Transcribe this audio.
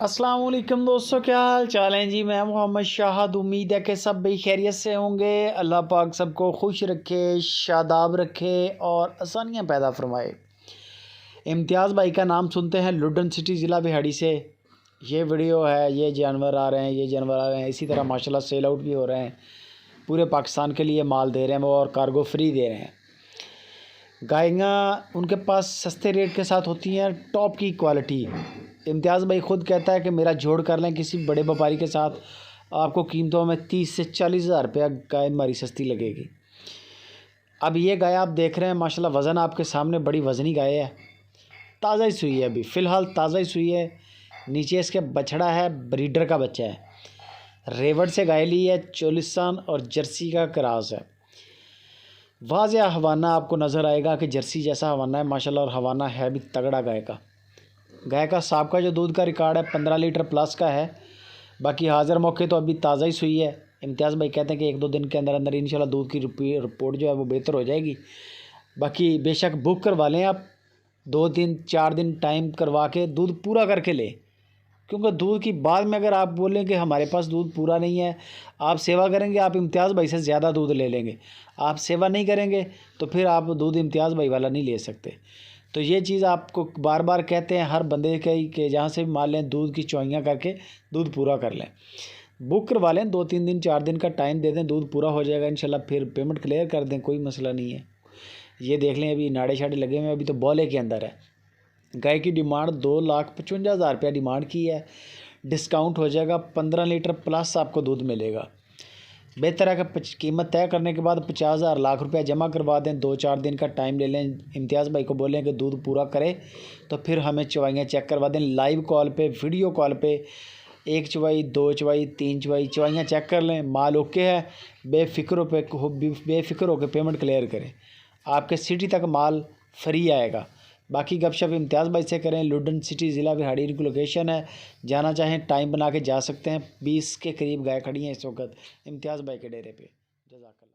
अस्सलाम वालेकुम दोस्तों, क्या हाल चाल हैं जी। मैं मोहम्मद शाहद। उम्मीद है कि सब भाई खैरियत से होंगे। अल्लाह पाक सबको खुश रखे, शादाब रखे और आसानियाँ पैदा फरमाए। इम्तियाज़ भाई का नाम सुनते हैं लुडन सिटी ज़िला बिहाड़ी से। ये वीडियो है, ये जानवर आ रहे हैं, ये जानवर आ रहे हैं। इसी तरह माशाल्लाह सेल आउट भी हो रहे हैं। पूरे पाकिस्तान के लिए माल दे रहे हैं और कार्गो फ्री दे रहे हैं। गायें उनके पास सस्ते रेट के साथ होती हैं, टॉप की क्वालिटी। इम्तियाज़ भाई ख़ुद कहता है कि मेरा जोड़ कर लें किसी बड़े व्यापारी के साथ, आपको कीमतों में 30 से 40 हज़ार रुपया गाय हमारी सस्ती लगेगी। अब ये गाय आप देख रहे हैं माशाल्लाह, वज़न आपके सामने बड़ी वज़नी गाय है। ताज़ा ही सुई है, अभी फ़िलहाल ताज़ा ही सुई है। नीचे इसके बछड़ा है, ब्रीडर का बच्चा है। रेवड़ से गाय ली है, चोलिस्तान और जर्सी का क्रॉस है। वाज़ेह हवाना आपको नज़र आएगा कि जर्सी जैसा हवाना है माशाल्लाह, और हवाना है भी तगड़ा गाय का। गाय का साहब जो दूध का रिकॉर्ड है 15 लीटर प्लस का है। बाकी हाज़िर मौके तो अभी ताज़ा ही सुई है। इम्तियाज़ भाई कहते हैं कि 1-2 दिन के अंदर अंदर इंशाल्लाह दूध की रिपोर्ट जो है वो बेहतर हो जाएगी। बाकी बेशक बुक करवा लें आप, 2-3-4 दिन टाइम करवा के दूध पूरा करके लें, क्योंकि दूध की बाद में अगर आप बोलें कि हमारे पास दूध पूरा नहीं है, आप सेवा करेंगे, आप इम्तियाज़ भाई से ज़्यादा दूध ले लेंगे। आप सेवा नहीं करेंगे तो फिर आप दूध इम्तियाज़ भाई वाला नहीं ले सकते। तो ये चीज़ आपको बार बार कहते हैं हर बंदे के जहाँ से भी माल लें, दूध की चौइयाँ करके दूध पूरा कर लें। बुक करवा लें, 2-3 दिन 4 दिन का टाइम दे दें, दूध पूरा हो जाएगा इंशाल्लाह। फिर पेमेंट क्लियर कर दें, कोई मसला नहीं है। ये देख लें, अभी नाड़े शाड़े लगे हुए हैं, अभी तो बौले के अंदर है। गाय की डिमांड 2,55,000 रुपया डिमांड की है। डिस्काउंट हो जाएगा, 15 लीटर प्लस आपको दूध मिलेगा। बेहतर है कि कीमत तय करने के बाद 50,000 लाख रुपया जमा करवा दें। 2-4 दिन का टाइम ले लें, इम्तियाज़ भाई को बोलें कि दूध पूरा करें, तो फिर हमें चवाइयाँ चेक करवा दें। लाइव कॉल पे, वीडियो कॉल पे 1 चवाई, 2 चवाई, 3 चवाई चवाइयाँ चेक कर लें। माल ओके है, बेफ़िक्र होकर पेमेंट क्लियर करें। आपके सिटी तक माल फ्री आएगा। बाकी गपशप इम्तियाज़ भाई से करें। लुडन सिटी ज़िला बिहाड़ी की लोकेशन है। जाना चाहें टाइम बना के जा सकते हैं। 20 के करीब गाय खड़ी हैं इस वक्त इम्तियाज़ भाई के डेरे पे। जज़ाकल्लाह।